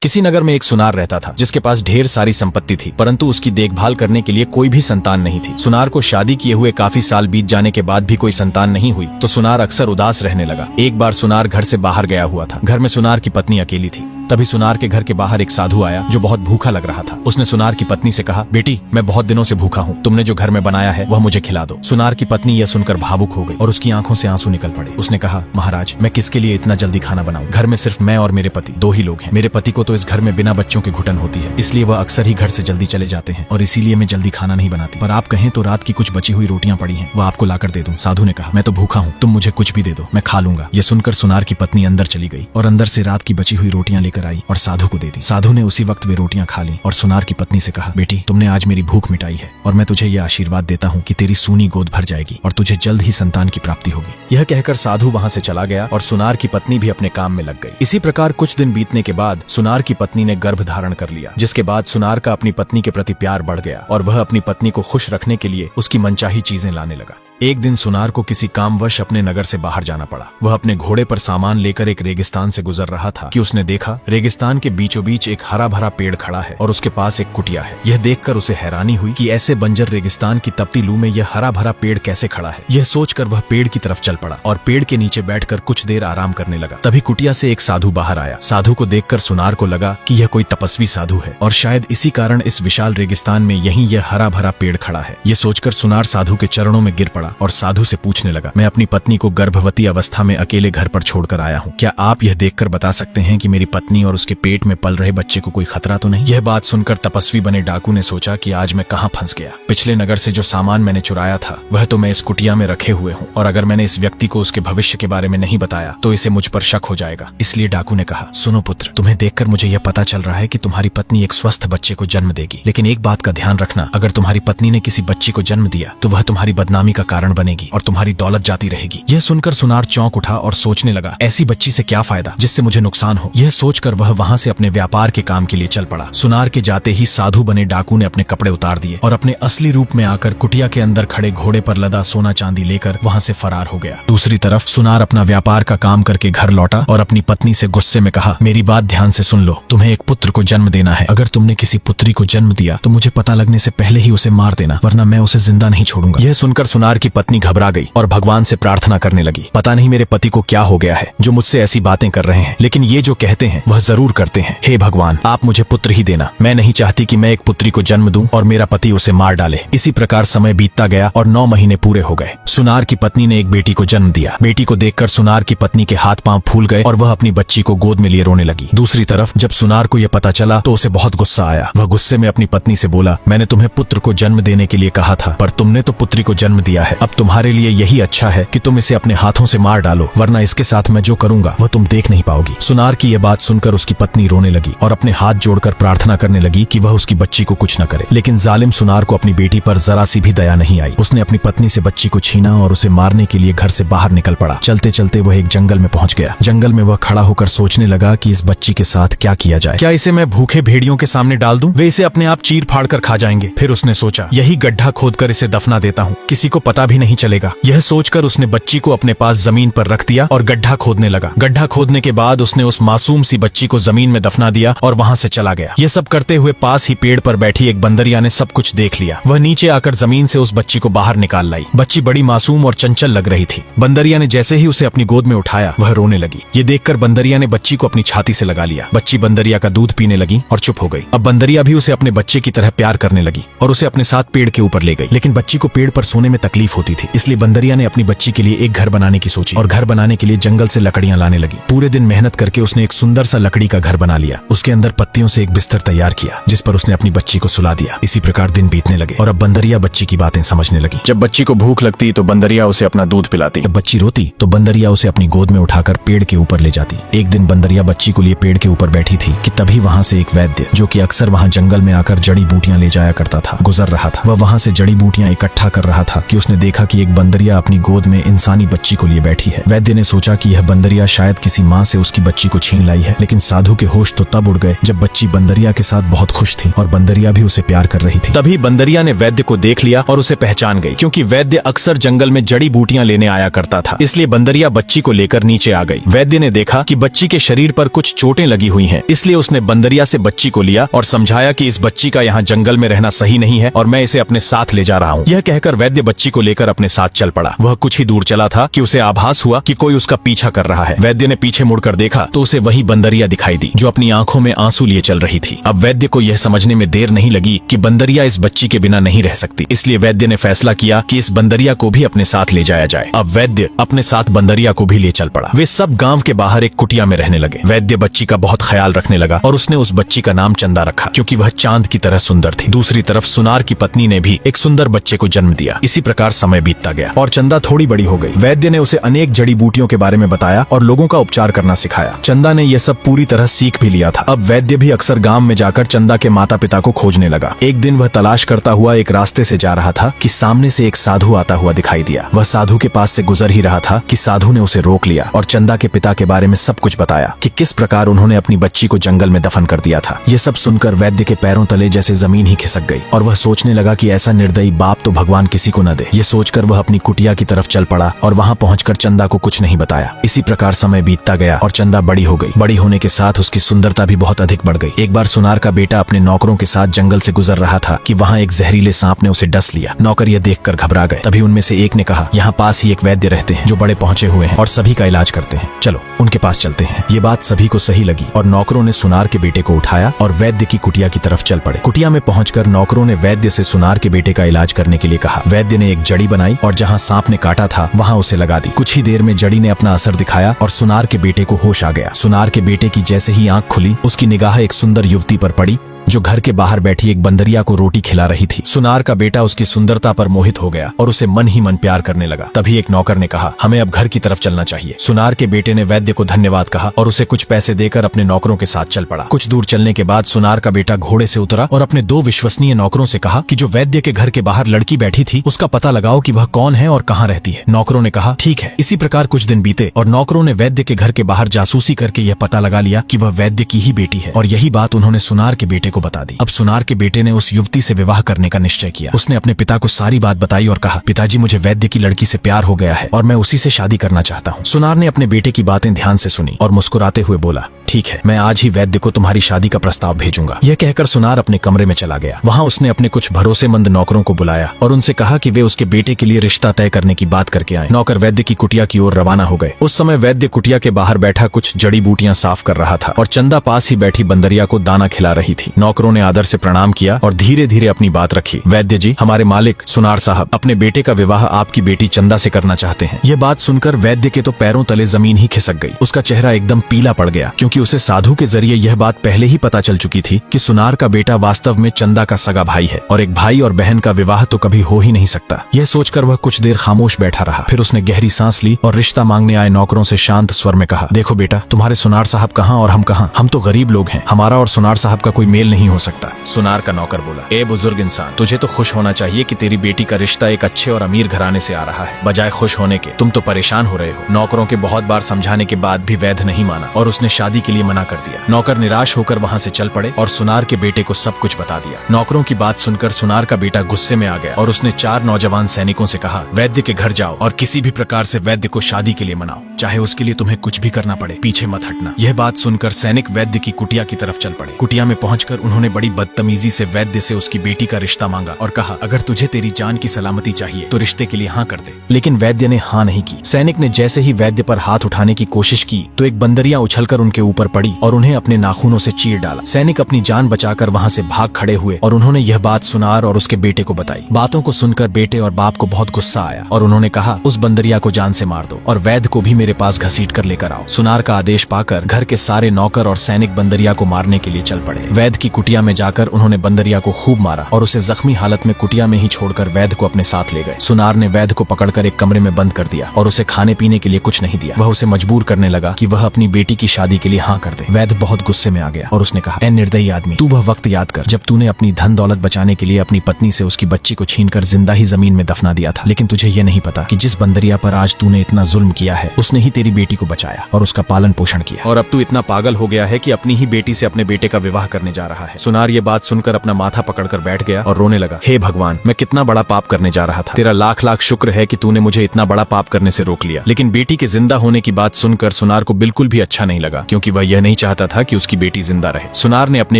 किसी नगर में एक सुनार रहता था जिसके पास ढेर सारी संपत्ति थी, परंतु उसकी देखभाल करने के लिए कोई भी संतान नहीं थी। सुनार को शादी किए हुए काफी साल बीत जाने के बाद भी कोई संतान नहीं हुई तो सुनार अक्सर उदास रहने लगा। एक बार सुनार घर से बाहर गया हुआ था। घर में सुनार की पत्नी अकेली थी। तभी सुनार के घर के बाहर एक साधु आया जो बहुत भूखा लग रहा था। उसने सुनार की पत्नी से कहा, बेटी मैं बहुत दिनों से भूखा हूँ, तुमने जो घर में बनाया है वह मुझे खिला दो। सुनार की पत्नी यह सुनकर भावुक हो गई और उसकी आंखों से आंसू निकल पड़े। उसने कहा, महाराज मैं किसके लिए इतना जल्दी खाना बनाऊं? घर में सिर्फ मैं और मेरे पति दो ही लोग हैं। मेरे पति को तो इस घर में बिना बच्चों के घुटन होती है, इसलिए वह अक्सर ही घर से जल्दी चले जाते हैं और इसीलिए मैं जल्दी खाना नहीं बनाती। पर आप कहें तो रात की कुछ बची हुई रोटियां पड़ी हैं, वह आपको लाकर दे दूं। साधु ने कहा, मैं तो भूखा हूँ, तुम मुझे कुछ भी दे दो, मैं खा लूंगा। यह सुनकर सुनार की पत्नी अंदर चली गई और अंदर से रात की बची हुई रोटियां लेकर आई और साधु को दे दी। साधु ने उसी वक्त वे रोटियां खा ली और सुनार की पत्नी से कहा, बेटी तुमने आज मेरी भूख मिटाई है और मैं तुझे यह आशीर्वाद देता हूँ कि तेरी सूनी गोद भर जाएगी और तुझे जल्द ही संतान की प्राप्ति होगी। यह कहकर साधु वहाँ से चला गया और सुनार की पत्नी भी अपने काम में लग गई। इसी प्रकार कुछ दिन बीतने के बाद सुनार की पत्नी ने गर्भ धारण कर लिया, जिसके बाद सुनार का अपनी पत्नी के प्रति प्यार बढ़ गया और वह अपनी पत्नी को खुश रखने के लिए उसकी मनचाही चीजें लाने लगा। एक दिन सुनार को किसी कामवश अपने नगर से बाहर जाना पड़ा। वह अपने घोड़े पर सामान लेकर एक रेगिस्तान से गुजर रहा था कि उसने देखा रेगिस्तान के बीचों बीच एक हरा भरा पेड़ खड़ा है और उसके पास एक कुटिया है। यह देखकर उसे हैरानी हुई कि ऐसे बंजर रेगिस्तान की तपती लू में यह हरा भरा पेड़ कैसे खड़ा है। यह सोचकर वह पेड़ की तरफ चल पड़ा और पेड़ के नीचे बैठकर कुछ देर आराम करने लगा। तभी कुटिया से एक साधु बाहर आया। साधु को देखकर सुनार को लगा कि यह कोई तपस्वी साधु है और शायद इसी कारण इस विशाल रेगिस्तान में यहीं यह हरा भरा पेड़ खड़ा है। यह सोचकर सुनार साधु के चरणों में गिर पड़ा और साधु से पूछने लगा, मैं अपनी पत्नी को गर्भवती अवस्था में अकेले घर पर छोड़कर आया हूँ, क्या आप यह देखकर बता सकते हैं कि मेरी पत्नी और उसके पेट में पल रहे बच्चे को कोई खतरा तो नहीं? यह बात सुनकर तपस्वी बने डाकू ने सोचा कि आज मैं कहाँ फंस गया। पिछले नगर से जो सामान मैंने चुराया था वह तो मैं इस कुटिया में रखे हुए हूँ और अगर मैंने इस व्यक्ति को उसके भविष्य के बारे में नहीं बताया तो इसे मुझ पर शक हो जाएगा। इसलिए डाकू ने कहा, सुनो पुत्र, तुम्हें देखकर मुझे यह पता चल रहा है कि तुम्हारी पत्नी एक स्वस्थ बच्चे को जन्म देगी, लेकिन एक बात का ध्यान रखना, अगर तुम्हारी पत्नी ने किसी बच्चे को जन्म दिया तो वह तुम्हारी बदनामी का कारण बनेगी और तुम्हारी दौलत जाती रहेगी। यह सुनकर सुनार चौंक उठा और सोचने लगा, ऐसी बच्ची से क्या फायदा जिससे मुझे नुकसान हो। यह सोचकर वह वहां से अपने व्यापार के काम के लिए चल पड़ा। सुनार के जाते ही साधु बने डाकू ने अपने कपड़े उतार दिए और अपने असली रूप में आकर कुटिया के अंदर खड़े घोड़े पर लदा सोना चांदी लेकर वहां से फरार हो गया। दूसरी तरफ सुनार अपना व्यापार का काम करके घर लौटा और अपनी पत्नी से गुस्से में कहा, मेरी बात ध्यान से सुन लो, तुम्हें एक पुत्र को जन्म देना है। अगर तुमने किसी पुत्री को जन्म दिया तो मुझे पता लगने से पहले ही उसे मार देना, वरना मैं उसे जिंदा नहीं छोड़ूंगा। यह सुनकर सुनार की पत्नी घबरा गई और भगवान से प्रार्थना करने लगी, पता नहीं मेरे पति को क्या हो गया है जो मुझसे ऐसी बातें कर रहे हैं, लेकिन ये जो कहते हैं वह जरूर करते हैं। हे भगवान, आप मुझे पुत्र ही देना, मैं नहीं चाहती कि मैं एक पुत्री को जन्म दूं और मेरा पति उसे मार डाले। इसी प्रकार समय बीतता गया और 9 महीने पूरे हो गए। सुनार की पत्नी ने एक बेटी को जन्म दिया। बेटी को देखकर सुनार की पत्नी के हाथ पांव फूल गए और वह अपनी बच्ची को गोद में लिए रोने लगी। दूसरी तरफ जब सुनार को यह पता चला तो उसे बहुत गुस्सा आया। वह गुस्से में अपनी पत्नी से बोला, मैंने तुम्हें पुत्र को जन्म देने के लिए कहा था, पर तुमने तो पुत्री को जन्म दिया है। अब तुम्हारे लिए यही अच्छा है कि तुम इसे अपने हाथों से मार डालो, वरना इसके साथ मैं जो करूंगा वह तुम देख नहीं पाओगी। सुनार की यह बात सुनकर उसकी पत्नी रोने लगी और अपने हाथ जोड़कर प्रार्थना करने लगी कि वह उसकी बच्ची को कुछ न करे, लेकिन जालिम सुनार को अपनी बेटी पर जरा सी भी दया नहीं आई। उसने अपनी पत्नी से बच्ची को छीना और उसे मारने के लिए घर से बाहर निकल पड़ा। चलते चलते वह एक जंगल में पहुंच गया। जंगल में वह खड़ा होकर सोचने लगा कि इस बच्ची के साथ क्या किया जाए। क्या इसे मैं भूखे भेड़ियों के सामने डाल दूं? वे इसे अपने आप चीर फाड़ कर खा जाएंगे। फिर उसने सोचा, यही गड्ढा खोदकर इसे दफना देता हूँ, किसी को पता भी नहीं चलेगा। यह सोचकर उसने बच्ची को अपने पास जमीन पर रख दिया और गड्ढा खोदने लगा। गड्ढा खोदने के बाद उसने उस मासूम सी बच्ची को जमीन में दफना दिया और वहां से चला गया। यह सब करते हुए पास ही पेड़ पर बैठी एक बंदरिया ने सब कुछ देख लिया। वह नीचे आकर जमीन से उस बच्ची को बाहर निकाल लाई। बच्ची बड़ी मासूम और चंचल लग रही थी। बंदरिया ने जैसे ही उसे अपनी गोद में उठाया वह रोने लगी। ये देखकर बंदरिया ने बच्ची को अपनी छाती से लगा लिया। बच्ची बंदरिया का दूध पीने लगी और चुप हो गई। अब बंदरिया भी उसे अपने बच्चे की तरह प्यार करने लगी और उसे अपने साथ पेड़ के ऊपर ले गई। लेकिन बच्ची को पेड़ पर सोने में तकलीफ होती थी, इसलिए बंदरिया ने अपनी बच्ची के लिए एक घर बनाने की सोची और घर बनाने के लिए जंगल से लकड़ियां लाने लगी। पूरे दिन मेहनत करके उसने एक सुंदर सा लकड़ी का घर बना लिया। उसके अंदर पत्तियों से एक बिस्तर तैयार किया जिस पर उसने अपनी बच्ची को सुला दिया। इसी प्रकार दिन बीतने लगे और अब बंदरिया बच्ची की बातें समझने लगी। जब बच्ची को भूख लगती तो बंदरिया उसे अपना दूध पिलाती। जब बच्ची रोती तो बंदरिया उसे अपनी गोद में उठाकर पेड़ के ऊपर ले जाती। एक दिन बंदरिया बच्ची को लिए पेड़ के ऊपर बैठी थी कि तभी वहां से एक वैद्य, जो कि अक्सर वहां जंगल में आकर जड़ी बूटियां ले जाया करता था, गुजर रहा था। वह वहां से जड़ी बूटियां इकट्ठा कर रहा था कि उसने देखा कि एक बंदरिया अपनी गोद में इंसानी बच्ची को लिए बैठी है। वैद्य ने सोचा कि यह बंदरिया शायद किसी माँ से उसकी बच्ची को छीन लाई है, लेकिन साधु के होश तो तब उड़ गए जब बच्ची बंदरिया के साथ बहुत खुश थी और बंदरिया भी उसे प्यार कर रही थी। तभी बंदरिया ने वैद्य को देख लिया और उसे पहचान गई, क्योंकि वैद्य अक्सर जंगल में जड़ी बूटियां लेने आया करता था। इसलिए बंदरिया बच्ची को लेकर नीचे आ गई। वैद्य ने देखा कि बच्ची के शरीर पर कुछ चोटें लगी हुई हैं, इसलिए उसने बंदरिया से बच्ची को लिया और समझाया कि इस बच्ची का यहाँ जंगल में रहना सही नहीं है और मैं इसे अपने साथ ले जा रहा हूँ। यह कहकर वैद्य बच्ची को लेकर अपने साथ चल पड़ा। वह कुछ ही दूर चला था कि उसे आभास हुआ कि कोई उसका पीछा कर रहा है। वैद्य ने पीछे मुड़कर देखा तो उसे वही बंदरिया दिखाई दी जो अपनी आंखों में आंसू लिए चल रही थी। अब वैद्य को यह समझने में देर नहीं लगी कि बंदरिया इस बच्ची के बिना नहीं रह सकती, इसलिए वैद्य ने फैसला किया कि इस बंदरिया को भी अपने साथ ले जाया जाए। अब वैद्य अपने साथ बंदरिया को भी ले चल पड़ा। वे सब गांव के बाहर एक कुटिया में रहने लगे। वैद्य बच्ची का बहुत ख्याल रखने लगा और उसने उस बच्ची का नाम चंदा रखा, क्योंकि वह चांद की तरह सुंदर थी। दूसरी तरफ सुनार की पत्नी ने भी एक सुंदर बच्चे को जन्म दिया। इसी प्रकार समय बीतता गया और चंदा थोड़ी बड़ी हो गई। वैद्य ने उसे अनेक जड़ी बूटियों के बारे में बताया और लोगों का उपचार करना सिखाया। चंदा ने यह सब पूरी तरह सीख भी लिया था। अब वैद्य भी अक्सर गांव में जाकर चंदा के माता पिता को खोजने लगा। एक दिन वह तलाश करता हुआ एक रास्ते से जा रहा था कि सामने से एक साधु आता हुआ दिखाई दिया। वह साधु के पास से गुजर ही रहा था कि साधु ने उसे रोक लिया और चंदा के पिता के बारे में सब कुछ बताया कि किस प्रकार उन्होंने अपनी बच्ची को जंगल में दफन कर दिया था। यह सब सुनकर वैद्य के पैरों तले जैसे जमीन ही खिसक गई और वह सोचने लगा कि ऐसा निर्दयी बाप तो भगवान किसी को न दे। ये सोचकर वह अपनी कुटिया की तरफ चल पड़ा और वहां पहुंचकर चंदा को कुछ नहीं बताया। इसी प्रकार समय बीतता गया और चंदा बड़ी हो गई। बड़ी होने के साथ उसकी सुंदरता भी बहुत अधिक बढ़ गई। एक बार सुनार का बेटा अपने नौकरों के साथ जंगल से गुजर रहा था कि वहां एक जहरीले सांप ने उसे डस लिया। नौकर यह देखकर घबरा गए। तभी उनमें से एक ने कहा, यहाँ पास ही एक वैद्य रहते हैं जो बड़े पहुंचे हुए हैं और सभी का इलाज करते हैं, चलो उनके पास चलते हैं। ये बात सभी को सही लगी और नौकरों ने सुनार के बेटे को उठाया और वैद्य की कुटिया की तरफ चल पड़े। कुटिया में पहुंचकर नौकरों ने वैद्य से सुनार के बेटे का इलाज करने के लिए कहा। वैद्य ने एक जड़ी बनाई और जहां सांप ने काटा था वहां उसे लगा दी। कुछ ही देर में जड़ी ने अपना असर दिखाया और सुनार के बेटे को होश आ गया। सुनार के बेटे की जैसे ही आंख खुली, उसकी निगाह एक सुंदर युवती पर पड़ी जो घर के बाहर बैठी एक बंदरिया को रोटी खिला रही थी। सुनार का बेटा उसकी सुंदरता पर मोहित हो गया और उसे मन ही मन प्यार करने लगा। तभी एक नौकर ने कहा, हमें अब घर की तरफ चलना चाहिए। सुनार के बेटे ने वैद्य को धन्यवाद कहा और उसे कुछ पैसे देकर अपने नौकरों के साथ चल पड़ा। कुछ दूर चलने के बाद सुनार का बेटा घोड़े से उतरा और अपने दो विश्वसनीय नौकरों से कहा कि जो वैद्य के घर के बाहर लड़की बैठी थी उसका पता लगाओ कि वह कौन है और कहाँ रहती है। नौकरों ने कहा, ठीक है। इसी प्रकार कुछ दिन बीते और नौकरों ने वैद्य के घर के बाहर जासूसी करके यह पता लगा लिया कि वह वैद्य की ही बेटी है और यही बात उन्होंने सुनार के बेटे को बता दी। अब सुनार के बेटे ने उस युवती से विवाह करने का निश्चय किया। उसने अपने पिता को सारी बात बताई और कहा, पिताजी मुझे वैद्य की लड़की से प्यार हो गया है और मैं उसी से शादी करना चाहता हूँ। सुनार ने अपने बेटे की बातें ध्यान से सुनी और मुस्कुराते हुए बोला, ठीक है, मैं आज ही वैद्य को तुम्हारी शादी का प्रस्ताव भेजूंगा। यह कहकर सुनार अपने कमरे में चला गया। वहाँ उसने अपने कुछ भरोसेमंद नौकरों को बुलाया और उनसे कहा कि वे उसके बेटे के लिए रिश्ता तय करने की बात करके आए। नौकर वैद्य की कुटिया की ओर रवाना हो गए। उस समय वैद्य कुटिया के बाहर बैठा कुछ जड़ी बूटियां साफ कर रहा था और चंदा पास ही बैठी बंदरिया को दाना खिला रही थी। नौकरों ने आदर से प्रणाम किया और धीरे धीरे अपनी बात रखी। वैद्य जी, हमारे मालिक सुनार साहब अपने बेटे का विवाह आपकी बेटी चंदा से करना चाहते हैं। यह बात सुनकर वैद्य के तो पैरों तले जमीन ही खिसक गई। उसका चेहरा एकदम पीला पड़ गया, क्योंकि उसे साधु के जरिए यह बात पहले ही पता चल चुकी थी कि सुनार का बेटा वास्तव में चंदा का सगा भाई है और एक भाई और बहन का विवाह तो कभी हो ही नहीं सकता। यह सोचकर वह कुछ देर खामोश बैठा रहा। फिर उसने गहरी सांस ली और रिश्ता मांगने आए नौकरों से शांत स्वर में कहा, देखो बेटा, तुम्हारे सुनार साहब कहाँ और हम कहाँ? हम तो गरीब लोग हैं, हमारा और सुनार साहब का कोई मेल नहीं हो सकता। सुनार का नौकर बोला, ए बुजुर्ग इंसान, तुझे तो खुश होना चाहिए कि तेरी बेटी का रिश्ता एक अच्छे और अमीर घराने से आ रहा है। बजाय खुश होने के तुम तो परेशान हो रहे हो। नौकरों के बहुत बार समझाने के बाद भी वैद्य नहीं माना और उसने शादी के लिए मना कर दिया। नौकर निराश होकर वहाँ से चल पड़े और सुनार के बेटे को सब कुछ बता दिया। नौकरों की बात सुनकर सुनार का बेटा गुस्से में आ गया और उसने 4 नौजवान सैनिकों से कहा, वैद्य के घर जाओ और किसी भी प्रकार से वैद्य को शादी के लिए मनाओ, चाहे उसके लिए तुम्हें कुछ भी करना पड़े, पीछे मत हटना। यह बात सुनकर सैनिक वैद्य की कुटिया की तरफ चल पड़े। कुटिया में पहुंचकर उन्होंने बड़ी बदतमीजी से वैद्य से उसकी बेटी का रिश्ता मांगा और कहा, अगर तुझे तेरी जान की सलामती चाहिए तो रिश्ते के लिए हाँ कर दे। लेकिन वैद्य ने हाँ नहीं की। सैनिक ने जैसे ही वैद्य पर हाथ उठाने की कोशिश की तो एक बंदरिया उछलकर उनके ऊपर पड़ी और उन्हें अपने नाखूनों से चीर डाला। सैनिक अपनी जान बचाकर वहाँ से भाग खड़े हुए और उन्होंने यह बात सुनार और उसके बेटे को बताई। बातों को सुनकर बेटे और बाप को बहुत गुस्सा आया और उन्होंने कहा, उस बंदरिया को जान से मार दो और वैद्य को भी मेरे पास घसीट कर लेकर आओ। सुनार का आदेश पाकर घर के सारे नौकर और सैनिक बंदरिया को मारने के लिए चल पड़े। वैद्य की कुटिया में जाकर उन्होंने बंदरिया को खूब मारा और उसे जख्मी हालत में कुटिया में ही छोड़कर वैद्य को अपने साथ ले गए। सुनार ने वैद्य को पकड़कर एक कमरे में बंद कर दिया और उसे खाने पीने के लिए कुछ नहीं दिया। वह उसे मजबूर करने लगा कि वह अपनी बेटी की शादी के लिए हाँ कर दे। वैद्य बहुत गुस्से में आ गया और उसने कहा, ए निर्दयी आदमी, तू वह वक्त याद कर जब तूने अपनी धन दौलत बचाने के लिए अपनी पत्नी से उसकी बच्ची को छीनकर जिंदा ही जमीन में दफना दिया था। लेकिन तुझे ये नहीं पता कि जिस बंदरिया पर आज तूने इतना जुल्म किया है उसने ही तेरी बेटी को बचाया और उसका पालन पोषण किया, और अब तू इतना पागल हो गया है कि अपनी ही बेटी से अपने बेटे का विवाह करने जा रहा है। सुनार ये बात सुनकर अपना माथा पकड़कर बैठ गया और रोने लगा। हे भगवान, मैं कितना बड़ा पाप करने जा रहा था। तेरा लाख लाख शुक्र है कि तूने मुझे इतना बड़ा पाप करने से रोक लिया। लेकिन बेटी के जिंदा होने की बात सुनकर सुनार को बिल्कुल भी अच्छा नहीं लगा, क्योंकि वह यह नहीं चाहता था कि उसकी बेटी जिंदा रहे। सुनार ने अपने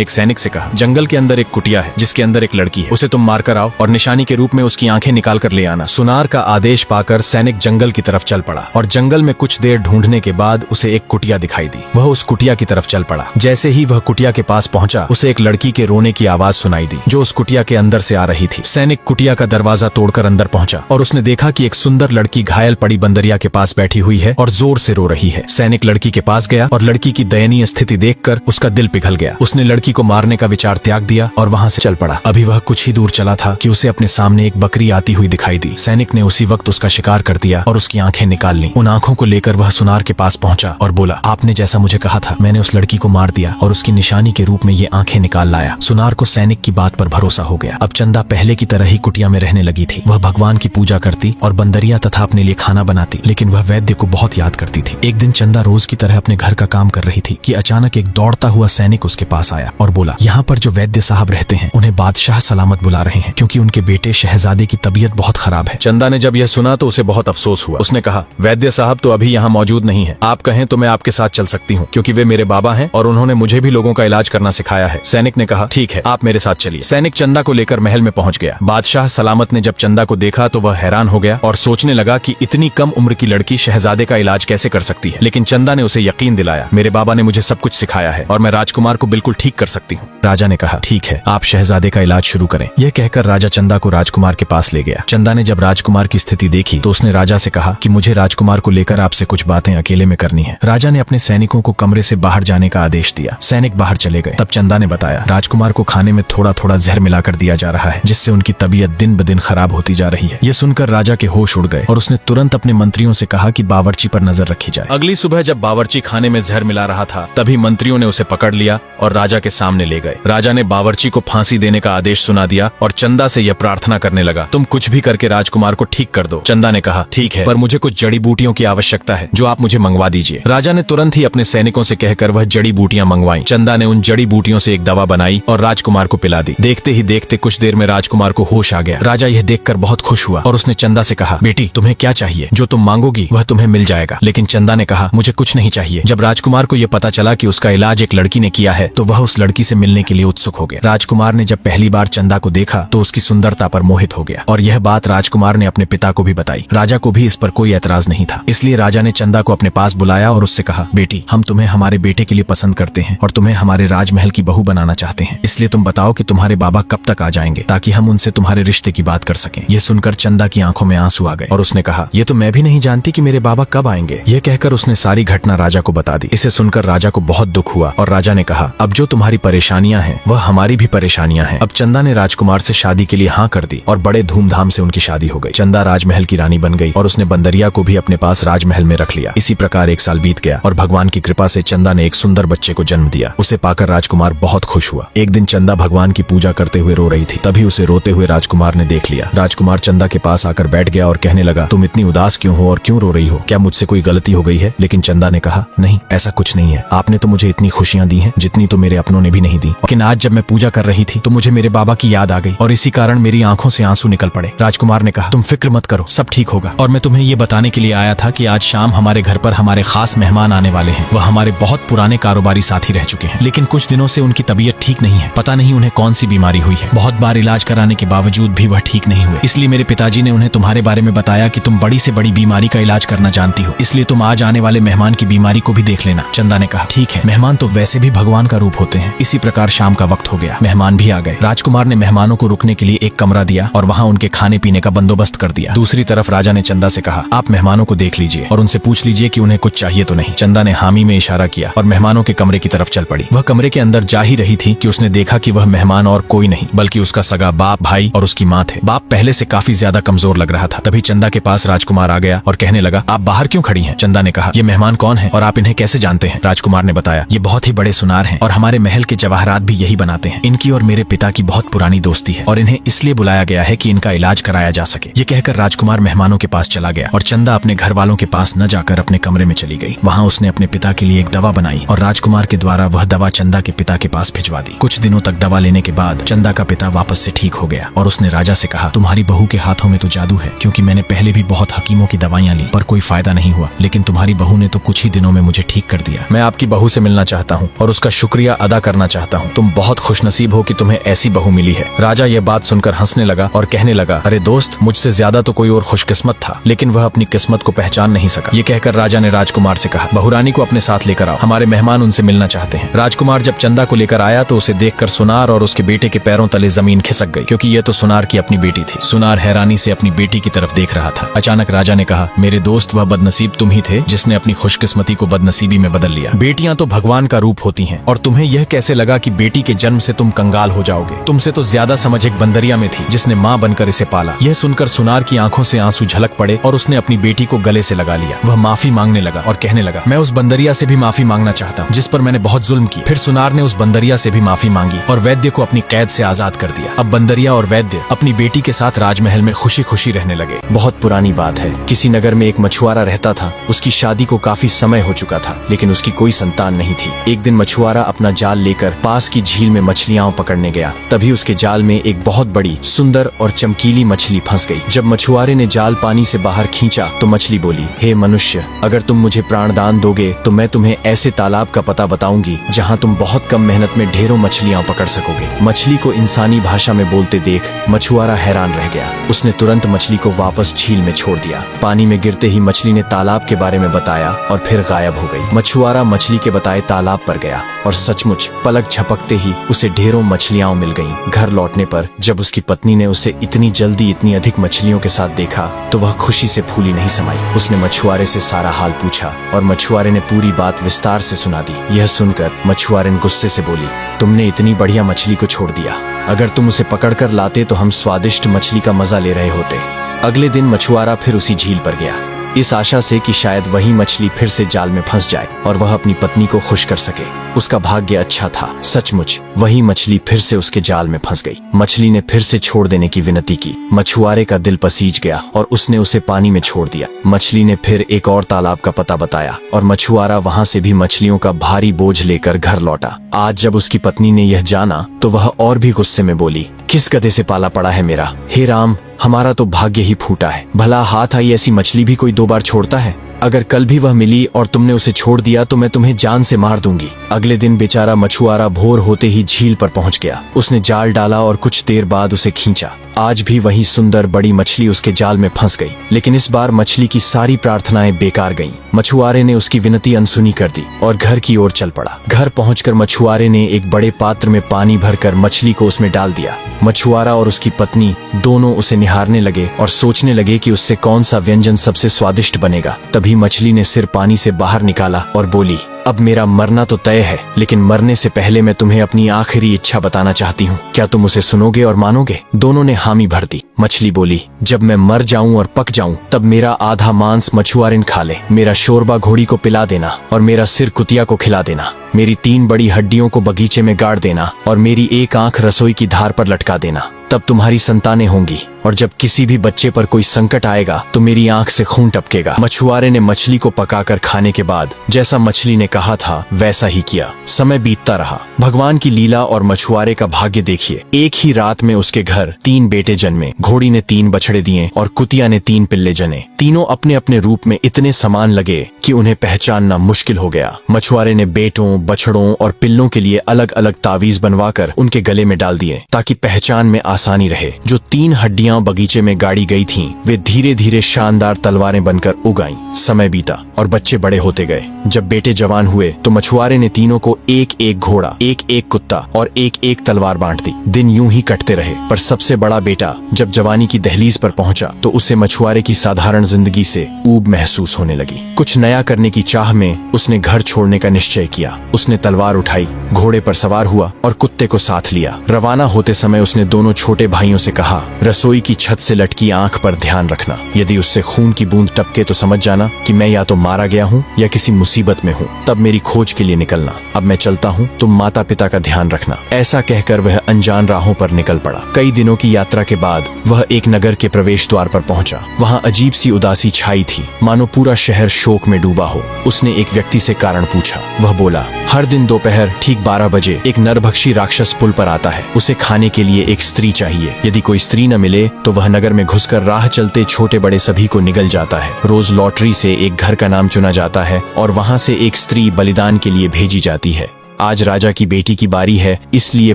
एक सैनिक से कहा, जंगल के अंदर एक कुटिया है जिसके अंदर एक लड़की है, उसे तुम मार कर आओ और निशानी के रूप में उसकी आंखें निकाल कर ले आना। सुनार का आदेश पाकर सैनिक जंगल की तरफ चल पड़ा और जंगल में कुछ देर ढूंढने के बाद उसे एक कुटिया दिखाई दी। वह उस कुटिया की तरफ चल पड़ा। जैसे ही वह कुटिया के पास पहुंचा, उसे एक लड़की के रोने की आवाज सुनाई दी जो उस कुटिया के अंदर से आ रही थी। सैनिक कुटिया का दरवाजा तोड़कर अंदर पहुंचा और उसने देखा कि एक सुंदर लड़की घायल पड़ी बंदरिया के पास बैठी हुई है और जोर से रो रही है। सैनिक लड़की के पास गया और लड़की की दयनीय स्थिति देखकर उसका दिल पिघल गया। उसने लड़की को मारने का विचार त्याग दिया और वहां से चल पड़ा। अभी वह कुछ ही दूर चला था कि उसे अपने सामने एक बकरी आती हुई दिखाई दी। सैनिक ने उसी वक्त उसका शिकार कर दिया और उसकी आंखें निकाल ली। उन आंखों को लेकर वह सुनार के पास पहुंचा और बोला, आपने जैसा मुझे कहा था मैंने उस लड़की को मार दिया और उसकी निशानी के रूप में ये आंखें निकाल लाया। सुनार को सैनिक की बात पर भरोसा हो गया। अब चंदा पहले की तरह ही कुटिया में रहने लगी थी। वह भगवान की पूजा करती और बंदरिया तथा अपने लिए खाना बनाती, लेकिन वह वैद्य को बहुत याद करती थी। एक दिन चंदा रोज की तरह अपने घर का काम कर रही थी कि अचानक एक दौड़ता हुआ सैनिक उसके पास आया और बोला, यहाँ पर जो वैद्य साहब रहते हैं उन्हें बादशाह सलामत बुला रहे हैं, क्योंकि उनके बेटे शहजादे की तबीयत बहुत खराब है। चंदा ने जब यह सुना तो उसे बहुत अफसोस हुआ। उसने कहा, वैद्य साहब तो अभी यहाँ मौजूद नहीं है, आप कहें तो मैं आपके साथ चल सकती हूँ, क्योंकि वे मेरे बाबा हैं और उन्होंने मुझे भी लोगों का इलाज करना सिखाया है। सैनिक ने कहा, ठीक है, आप मेरे साथ चलिए। सैनिक चंदा को लेकर महल में पहुंच गया। बादशाह सलामत ने जब चंदा को देखा तो वह हैरान हो गया और सोचने लगा कि इतनी कम उम्र की लड़की शहजादे का इलाज कैसे कर सकती है। लेकिन चंदा ने उसे यकीन दिलाया, मेरे बाबा ने मुझे सब कुछ सिखाया है और मैं राजकुमार को बिल्कुल ठीक कर सकती हूँ। राजा ने कहा, ठीक है, आप शहजादे का इलाज शुरू करें। यह कहकर राजा चंदा को राजकुमार के पास ले गया। चंदा ने जब राजकुमार की स्थिति देखी तो उसने राजा से कहा कि मुझे राजकुमार को लेकर आपसे कुछ बातें अकेले में करनी है। राजा ने अपने सैनिकों को कमरे से बाहर जाने का आदेश दिया। सैनिक बाहर चले गए। तब चंदा ने बताया, राजकुमार को खाने में थोड़ा थोड़ा जहर मिलाकर दिया जा रहा है, जिससे उनकी तबीयत दिन ब दिन खराब होती जा रही है। ये सुनकर राजा के होश उड़ गए और उसने तुरंत अपने मंत्रियों से कहा कि बावर्ची पर नजर रखी जाए। अगली सुबह जब बावर्ची खाने में जहर मिला रहा था, तभी मंत्रियों ने उसे पकड़ लिया और राजा के सामने ले गए। राजा ने बावर्ची को फांसी देने का आदेश सुना दिया और चंदा से यह प्रार्थना करने लगा, तुम कुछ भी करके राजकुमार को ठीक कर दो। चंदा ने कहा, ठीक है, पर मुझे कुछ जड़ी बूटियों की आवश्यकता है जो आप मुझे मंगवा दीजिए। राजा ने तुरंत ही अपने सैनिकों से कहकर वह जड़ी बूटियां मंगवाई। चंदा ने उन जड़ी बूटियों से एक दवा बनाई और राजकुमार को पिला दी। देखते ही देखते कुछ देर में राजकुमार को होश आ गया। राजा यह देखकर बहुत खुश हुआ और उसने चंदा से कहा, बेटी तुम्हें क्या चाहिए? जो तुम मांगोगी वह तुम्हें मिल जाएगा। लेकिन चंदा ने कहा, मुझे कुछ नहीं चाहिए। जब राजकुमार को यह पता चला कि उसका इलाज एक लड़की ने किया है तो वह उस लड़की से मिलने के लिए उत्सुक हो गया। राजकुमार ने जब पहली बार चंदा को देखा तो उसकी सुंदरता पर मोहित हो गया और यह बात राजकुमार ने अपने पिता को भी बताई। राजा को भी इस पर कोई ऐतराज नहीं था, इसलिए राजा ने चंदा को अपने पास बुलाया और उससे कहा, बेटी हम तुम्हें हमारे बेटे के लिए पसंद करते हैं और तुम्हें हमारे राजमहल की बहू बनाना चाहते हैं। इसलिए तुम बताओ कि तुम्हारे बाबा कब तक आ जाएंगे ताकि हम उनसे तुम्हारे रिश्ते की बात कर सकें। यह सुनकर चंदा की आंखों में आंसू आ गए और उसने कहा, यह तो मैं भी नहीं जानती कि मेरे बाबा कब आएंगे। यह कहकर उसने सारी घटना राजा को बता दी। इसे सुनकर राजा को बहुत दुख हुआ और राजा ने कहा, अब जो तुम्हारी परेशानियां हैं वह हमारी भी परेशानियां हैं। अब चंदा ने राजकुमार से शादी के लिए हाँ कर दी और बड़े धूमधाम से उनकी शादी हो गई। चंदा राजमहल की रानी बन गई और उसने बंदरिया को भी अपने पास राजमहल में रख लिया। इसी प्रकार एक साल बीत गया और भगवान की कृपा से चंदा ने एक सुंदर बच्चे को जन्म दिया। उसे पाकर राजकुमार बहुत खुश हुआ। एक दिन चंदा भगवान की पूजा करते हुए रो रही थी, तभी उसे रोते हुए राजकुमार ने देख लिया। राजकुमार चंदा के पास आकर बैठ गया और कहने लगा, तुम इतनी उदास क्यों हो और क्यों रो रही हो? क्या मुझसे कोई गलती हो गई है? लेकिन चंदा ने कहा, नहीं ऐसा कुछ नहीं है, आपने तो मुझे इतनी खुशियां दी हैं जितनी तो मेरे अपनों ने भी नहीं दी। लेकिन आज जब मैं पूजा कर रही थी तो मुझे मेरे बाबा की याद आ गई और इसी कारण मेरी आंखों से आंसू निकल पड़े। राजकुमार ने कहा, तुम फिक्र मत करो, सब ठीक होगा। और मैं तुम्हें ये बताने के लिए आया था कि आज शाम हमारे घर पर हमारे खास मेहमान आने वाले हैं। वह हमारे बहुत पुराने कारोबारी साथी रह चुके हैं, लेकिन कुछ दिनों से उनकी तबीयत ठीक नहीं है। पता नहीं उन्हें कौन सी बीमारी हुई है। बहुत बार इलाज कराने के बावजूद भी वह ठीक नहीं हुए। इसलिए मेरे पिताजी ने उन्हें तुम्हारे बारे में बताया कि तुम बड़ी से बड़ी बीमारी का इलाज करना जानती हो, इसलिए तुम आज आने वाले मेहमान की बीमारी को भी देख लेना। चंदा ने कहा, ठीक है, मेहमान तो वैसे भी भगवान का रूप होते हैं। इसी प्रकार शाम का वक्त हो गया, मेहमान भी आ गए। राजकुमार ने मेहमानों को रुकने के लिए एक कमरा दिया और वहाँ उनके खाने पीने का बंदोबस्त कर दिया। दूसरी तरफ राजा ने चंदा से कहा, आप मेहमानों को देख लीजिए और उनसे पूछ लीजिए कि उन्हें कुछ चाहिए तो नहीं। चंदा ने हामी में इशारा किया और मेहमानों के कमरे की तरफ चल पड़ी। वह कमरे के अंदर जा ही रही थी कि उसने देखा कि वह मेहमान और कोई नहीं बल्कि उसका सगा बाप, भाई और उसकी माँ थे। बाप पहले से काफी ज्यादा कमजोर लग रहा था। तभी चंदा के पास राजकुमार आ गया और कहने लगा, आप बाहर क्यों खड़ी हैं? चंदा ने कहा, ये मेहमान कौन है और आप इन्हें कैसे जानते हैं? हैं। राजकुमार ने बताया, ये बहुत ही बड़े सुनार हैं और हमारे महल के जवाहरात भी यही बनाते हैं। इनकी और मेरे पिता की बहुत पुरानी दोस्ती है और इन्हें इसलिए बुलाया गया है कि इनका इलाज कराया जा सके। ये कहकर राजकुमार मेहमानों के पास चला गया और चंदा अपने घर वालों के पास न जाकर अपने कमरे में चली गई। वहाँ उसने अपने पिता के लिए एक दवा बनाई और राजकुमार के द्वारा वह दवा चंदा के पिता के पास भिजवा दी। कुछ दिनों तक दवा लेने के बाद चंदा का पिता वापस से ठीक हो गया और उसने राजा से कहा, तुम्हारी बहू के हाथों में तो जादू है, क्योंकि मैंने पहले भी बहुत हकीमों की दवाइयाँ ली पर कोई फायदा नहीं हुआ, लेकिन तुम्हारी बहू ने तो कुछ ही दिनों में मुझे ठीक कर दिया। मैं आपकी बहू से मिलना चाहता हूँ और उसका शुक्रिया अदा करना चाहता हूँ। तुम बहुत खुशनसीब हो कि तुम्हें ऐसी बहू मिली है। राजा ये बात सुनकर हंसने लगा और कहने लगा, अरे दोस्त, मुझसे ज्यादा तो कोई और खुशकिस्मत था, लेकिन वह अपनी किस्मत को पहचान नहीं सका। ये कहकर राजा ने राजकुमार से कहा, बहुरानी को अपने साथ लेकर आओ, हमारे मेहमान उनसे मिलना चाहते हैं। राजकुमार जब चंदा को लेकर आया तो उसे देखकर सुनार और उसके बेटे के पैरों तले जमीन खिसक गई, क्योंकि यह तो सुनार की अपनी बेटी थी। सुनार हैरानी से अपनी बेटी की तरफ देख रहा था। अचानक राजा ने कहा, मेरे दोस्त, वह बदनसीब तुम ही थे जिसने अपनी खुशकिस्मती को बदनसीबी में बदल लिया। बेटियां तो भगवान का रूप होती हैं और तुम्हें यह कैसे लगा कि बेटी के जन्म से तुम कंगाल हो जाओगे? तुमसे तो ज्यादा समझ एक बंदरिया में थी जिसने माँ बनकर इसे पाला। यह सुनकर सुनार की आंखों से आंसू झलक पड़े और उसने अपनी बेटी को गले से लगा लिया। वह माफी मांगने लगा और कहने लगा, मैं उस बंदरिया से भी माफी मांगना चाहता हूँ जिस पर मैंने बहुत जुल्म की। फिर सुनार ने उस बंदरिया से भी माफी मांगी और वैद्य को अपनी कैद से आजाद कर दिया। अब बंदरिया और वैद्य अपनी बेटी के साथ राजमहल में खुशी खुशी रहने लगे। बहुत पुरानी बात है, किसी नगर में एक मछुआरा रहता था। उसकी शादी को काफी समय हो चुका था, लेकिन उसकी कोई संतान नहीं थी। एक दिन मछुआरा अपना जाल लेकर पास की झील में मछलियां पकड़ने गया। तभी उसके जाल में एक बहुत बड़ी, सुंदर और चमकीली मछली फंस गई। जब मछुआरे ने जाल पानी से बाहर खींचा तो मछली बोली, हे मनुष्य, अगर तुम मुझे प्राणदान दोगे तो मैं तुम्हें ऐसे तालाब का पता बताऊंगी जहाँ तुम बहुत कम मेहनत में ढेरों मछलियां पकड़ सकोगे। मछली को इंसानी भाषा में बोलते देख मछुआरा हैरान रह गया। उसने तुरंत मछली को वापस झील में छोड़ दिया। पानी में गिरते ही मछली ने तालाब के बारे में बताया और फिर गायब हो गई। मछुआरा मछली के बताए तालाब पर गया और सचमुच पलक झपकते ही उसे ढेरों मछलियां मिल गईं। घर लौटने पर जब उसकी पत्नी ने उसे इतनी जल्दी इतनी अधिक मछलियों के साथ देखा तो वह खुशी से फूली नहीं समाई। उसने मछुआरे से सारा हाल पूछा और मछुआरे ने पूरी बात विस्तार से सुना दी। यह सुनकर मछुआरे ने गुस्से से बोली, तुमने इतनी बढ़िया मछली को छोड़ दिया। अगर तुम उसे पकड़कर लाते तो हम स्वादिष्ट मछली का मजा ले रहे होते। अगले दिन मछुआरा फिर उसी झील पर गया, इस आशा से कि शायद वही मछली फिर से जाल में फंस जाए और वह अपनी पत्नी को खुश कर सके। उसका भाग्य अच्छा था, सचमुच वही मछली फिर से उसके जाल में फंस गई। मछली ने फिर से छोड़ देने की विनती की। मछुआरे का दिल पसीज गया और उसने उसे पानी में छोड़ दिया। मछली ने फिर एक और तालाब का पता बताया और मछुआरा वहाँ से भी मछलियों का भारी बोझ लेकर घर लौटा। आज जब उसकी पत्नी ने यह जाना तो वह और भी गुस्से में बोली, किस गधे से पाला पड़ा है मेरा, हे राम, हमारा तो भाग्य ही फूटा है। भला हाथ आई ऐसी मछली भी कोई 2 बार छोड़ता है? अगर कल भी वह मिली और तुमने उसे छोड़ दिया तो मैं तुम्हें जान से मार दूंगी। अगले दिन बेचारा मछुआरा भोर होते ही झील पर पहुंच गया। उसने जाल डाला और कुछ देर बाद उसे खींचा। आज भी वही सुंदर बड़ी मछली उसके जाल में फंस गई, लेकिन इस बार मछली की सारी प्रार्थनाएं बेकार गईं। मछुआरे ने उसकी विनती अनसुनी कर दी और घर की ओर चल पड़ा। घर पहुंचकर मछुआरे ने एक बड़े पात्र में पानी भरकर मछली को उसमें डाल दिया। मछुआरा और उसकी पत्नी दोनों उसे निहारने लगे और सोचने लगे कि उससे कौन सा व्यंजन सबसे स्वादिष्ट बनेगा। तभी मछली ने सिर पानी से बाहर निकाला और बोली, अब मेरा मरना तो तय है, लेकिन मरने से पहले मैं तुम्हें अपनी आखिरी इच्छा बताना चाहती हूँ। क्या तुम उसे सुनोगे और मानोगे? दोनों ने हामी भर दी। मछली बोली, जब मैं मर जाऊं और पक जाऊं तब मेरा आधा मांस मछुआरिन खा ले, मेरा शोरबा घोड़ी को पिला देना और मेरा सिर कुतिया को खिला देना, मेरी 3 बड़ी हड्डियों को बगीचे में गाड़ देना और मेरी एक आंख रसोई की धार पर लटका देना। तब तुम्हारी संतानें होंगी और जब किसी भी बच्चे पर कोई संकट आएगा तो मेरी आंख से खून टपकेगा। मछुआरे ने मछली को पकाकर खाने के बाद जैसा मछली ने कहा था वैसा ही किया। समय बीतता रहा। भगवान की लीला और मछुआरे का भाग्य देखिए। एक ही रात में उसके घर 3 बेटे जन्मे। घोड़ी ने 3 बछड़े दिए और कुतिया ने 3 पिल्ले जने। तीनों अपने अपने रूप में इतने समान लगे कि उन्हें पहचानना मुश्किल हो गया। मछुआरे ने बेटों, बछड़ों और पिल्लों के लिए अलग अलग तावीज बनवाकर उनके गले में डाल दिए ताकि पहचान में आसानी रहे। जो 3 हड्डियां बगीचे में गाड़ी गई थीं, वे धीरे धीरे शानदार तलवारें बनकर उग आईं। समय बीता और बच्चे बड़े होते गए। जब बेटे जवान हुए तो मछुआरे ने तीनों को एक एक घोड़ा, एक एक कुत्ता और एक एक तलवार बांट दी। दिन यूं ही कटते रहे, पर सबसे बड़ा बेटा जब जवानी की दहलीज पर पहुंचा तो उसे मछुआरे की साधारण जिंदगी से ऊब महसूस होने लगी। कुछ नया करने की चाह में उसने घर छोड़ने का निश्चय किया। उसने तलवार उठाई, घोड़े पर सवार हुआ और कुत्ते को साथ लिया। रवाना होते समय उसने दोनों छोटे भाइयों से कहा, रसोई की छत से लटकी आंख पर ध्यान रखना। यदि उससे खून की बूंद टपके तो समझ जाना कि मैं या तो मारा गया हूँ या किसी मुसीबत में हूँ। तब तब मेरी खोज के लिए निकलना। अब मैं चलता हूँ, तुम माता पिता का ध्यान रखना। ऐसा कहकर वह अनजान राहों पर निकल पड़ा। कई दिनों की यात्रा के बाद वह एक नगर के प्रवेश द्वार पर पहुंचा। वहाँ अजीब सी उदासी छाई थी, मानो पूरा शहर शोक में डूबा हो। उसने एक व्यक्ति से कारण पूछा। वह बोला, हर दिन दोपहर ठीक 12 बजे एक नरभक्षी राक्षस पुल पर आता है। उसे खाने के लिए एक स्त्री चाहिए। यदि कोई स्त्री न मिले तो वह नगर में घुसकर राह चलते छोटे बड़े सभी को निगल जाता है। रोज लॉटरी से एक घर का नाम चुना जाता है और वहाँ से एक स्त्री बलिदान के लिए भेजी जाती है। आज राजा की बेटी की बारी है, इसलिए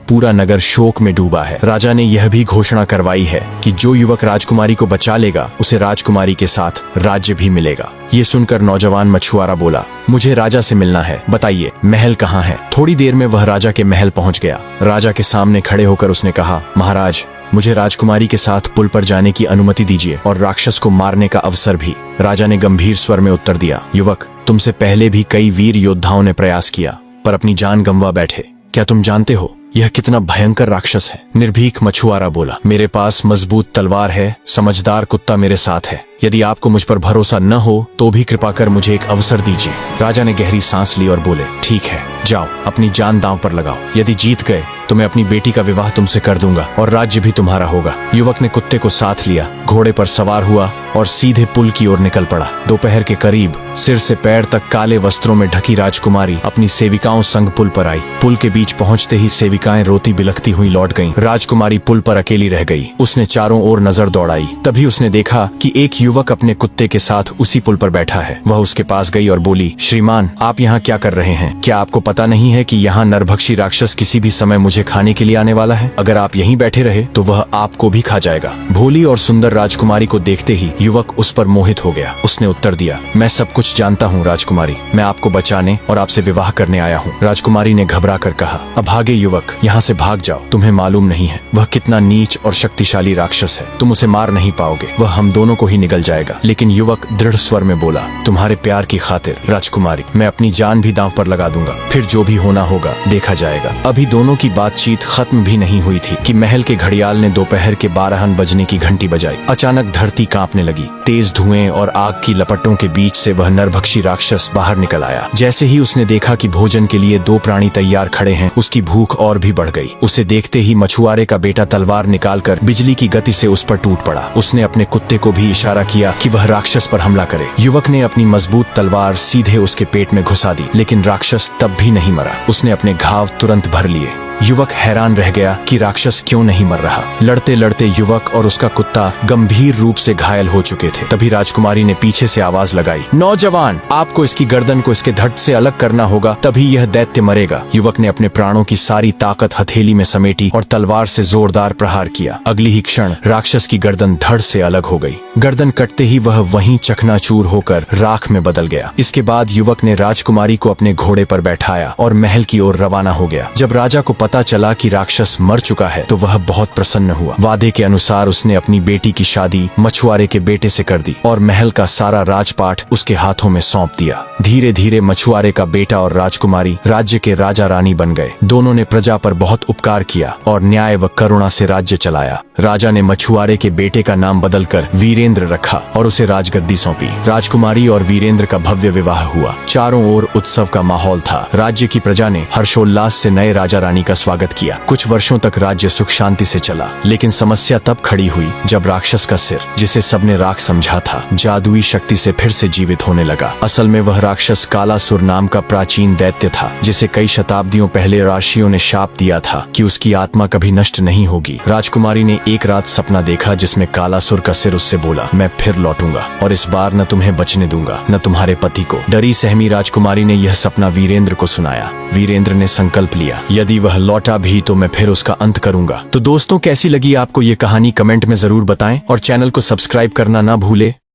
पूरा नगर शोक में डूबा है। राजा ने यह भी घोषणा करवाई है कि जो युवक राजकुमारी को बचा लेगा उसे राजकुमारी के साथ राज्य भी मिलेगा। ये सुनकर नौजवान मछुआरा बोला, मुझे राजा से मिलना है, बताइए महल कहाँ है। थोड़ी देर में वह राजा के महल पहुँच गया। राजा के सामने खड़े होकर उसने कहा, महाराज, मुझे राजकुमारी के साथ पुल पर जाने की अनुमति दीजिए और राक्षस को मारने का अवसर भी। राजा ने गंभीर स्वर में उत्तर दिया, युवक, तुमसे पहले भी कई वीर योद्धाओं ने प्रयास किया पर अपनी जान गंवा बैठे। क्या तुम जानते हो यह कितना भयंकर राक्षस है? निर्भीक मछुआरा बोला, मेरे पास मजबूत तलवार है, समझदार कुत्ता मेरे साथ है। यदि आपको मुझ पर भरोसा न हो तो भी कृपा कर मुझे एक अवसर दीजिए। राजा ने गहरी सांस ली और बोले, ठीक है, जाओ अपनी जान दांव पर लगाओ। यदि जीत गए तो मैं अपनी बेटी का विवाह तुमसे कर दूंगा और राज्य भी तुम्हारा होगा। युवक ने कुत्ते को साथ लिया, घोड़े पर सवार हुआ और सीधे पुल की ओर निकल पड़ा। दोपहर के करीब सिर से पैर तक काले वस्त्रों में ढकी राजकुमारी अपनी सेविकाओं संग पुल पर आई। पुल के बीच पहुंचते ही सेविकाएं रोती बिलखती हुई लौट गईं। राजकुमारी पुल पर अकेली रह गई। उसने चारों ओर नजर दौड़ाई। तभी उसने देखा कि एक युवक अपने कुत्ते के साथ उसी पुल पर बैठा है। वह उसके पास गई और बोली, श्रीमान, आप यहाँ क्या कर रहे हैं? क्या आपको पता नहीं है कि यहाँ नरभक्षी राक्षस किसी भी समय मुझे खाने के लिए आने वाला है? अगर आप यहीं बैठे रहे तो वह आपको भी खा जाएगा। भोली और सुंदर राजकुमारी को देखते ही युवक उस पर मोहित हो गया। उसने उत्तर दिया, मैं सब कुछ जानता हूँ राजकुमारी, मैं आपको बचाने और आपसे विवाह करने आया हूँ। राजकुमारी ने घबरा कर कहा, अभागे युवक, यहाँ से भाग जाओ। तुम्हें मालूम नहीं है वह कितना नीच और शक्तिशाली राक्षस है। तुम उसे मार नहीं पाओगे, वह हम दोनों को ही निगल जाएगा। लेकिन युवक दृढ़ स्वर में बोला, तुम्हारे प्यार की खातिर राजकुमारी, मैं अपनी जान भी दांव पर लगा दूंगा, फिर जो भी होना होगा देखा जाएगा। अभी दोनों की बातचीत खत्म भी नहीं हुई थी कि महल के घड़ियाल ने दोपहर के 12 बजने की घंटी बजाई। अचानक धरती कांपने लगी। तेज धुएं और आग की लपटों के बीच से वह नरभक्षी राक्षस बाहर निकल आया। जैसे ही उसने देखा कि भोजन के लिए 2 प्राणी तैयार खड़े हैं, उसकी भूख और भी बढ़ गई। उसे देखते ही मछुआरे का बेटा तलवार निकालकर बिजली की गति से उस पर टूट पड़ा। उसने अपने कुत्ते को भी इशारा किया कि वह राक्षस पर हमला करे। युवक ने अपनी मजबूत तलवार सीधे उसके पेट में घुसा दी, लेकिन राक्षस तब भी नहीं मरा। उसने अपने घाव तुरंत भर लिए। युवक हैरान रह गया कि राक्षस क्यों नहीं मर रहा। लड़ते लड़ते युवक और उसका कुत्ता गंभीर रूप से घायल हो चुके थे। तभी राजकुमारी ने पीछे से आवाज लगाई, नौजवान, आपको इसकी गर्दन को इसके धड़ से अलग करना होगा, तभी यह दैत्य मरेगा। युवक ने अपने प्राणों की सारी ताकत हथेली में समेटी और तलवार से जोरदार प्रहार किया। अगली ही क्षण राक्षस की गर्दन धड़ से अलग हो गई। गर्दन कटते ही वह वहीं चकनाचूर होकर राख में बदल गया। इसके बाद युवक ने राजकुमारी को अपने घोड़े पर बैठाया और महल की ओर रवाना हो गया। जब राजा को पता चला कि राक्षस मर चुका है तो वह बहुत प्रसन्न हुआ। वादे के अनुसार उसने अपनी बेटी की शादी मछुआरे के बेटे से कर दी और महल का सारा राजपाट उसके हाथों में सौंप दिया। धीरे धीरे मछुआरे का बेटा और राजकुमारी राज्य के राजा रानी बन गए। दोनों ने प्रजा पर बहुत उपकार किया और न्याय व करुणा से राज्य चलाया। राजा ने मछुआरे के बेटे का नाम बदलकर वीरेंद्र रखा और उसे राजगद्दी सौंपी। राजकुमारी और वीरेंद्र का भव्य विवाह हुआ। चारों ओर उत्सव का माहौल था। राज्य की प्रजा ने हर्षोल्लास से नए राजा रानी का स्वागत किया। कुछ वर्षों तक राज्य सुख शांति से चला, लेकिन समस्या तब खड़ी हुई जब राक्षस का सिर, जिसे सबने राख समझा था, जादुई शक्ति से फिर से जीवित होने लगा। असल में वह राक्षस कालासुर नाम का प्राचीन दैत्य था, जिसे कई शताब्दियों पहले ऋषियों ने शाप दिया था कि उसकी आत्मा कभी नष्ट नहीं होगी। राजकुमारी ने एक रात सपना देखा जिसमें कालासुर का सिर उससे बोला, मैं फिर लौटूंगा और इस बार न तुम्हें बचने दूंगा न तुम्हारे पति को। डरी सहमी राजकुमारी ने यह सपना वीरेंद्र को सुनाया। वीरेंद्र ने संकल्प लिया, यदि वह लौटा भी तो मैं फिर उसका अंत करूंगा। तो दोस्तों, कैसी लगी आपको ये कहानी कमेंट में जरूर बताएं और चैनल को सब्सक्राइब करना ना भूले।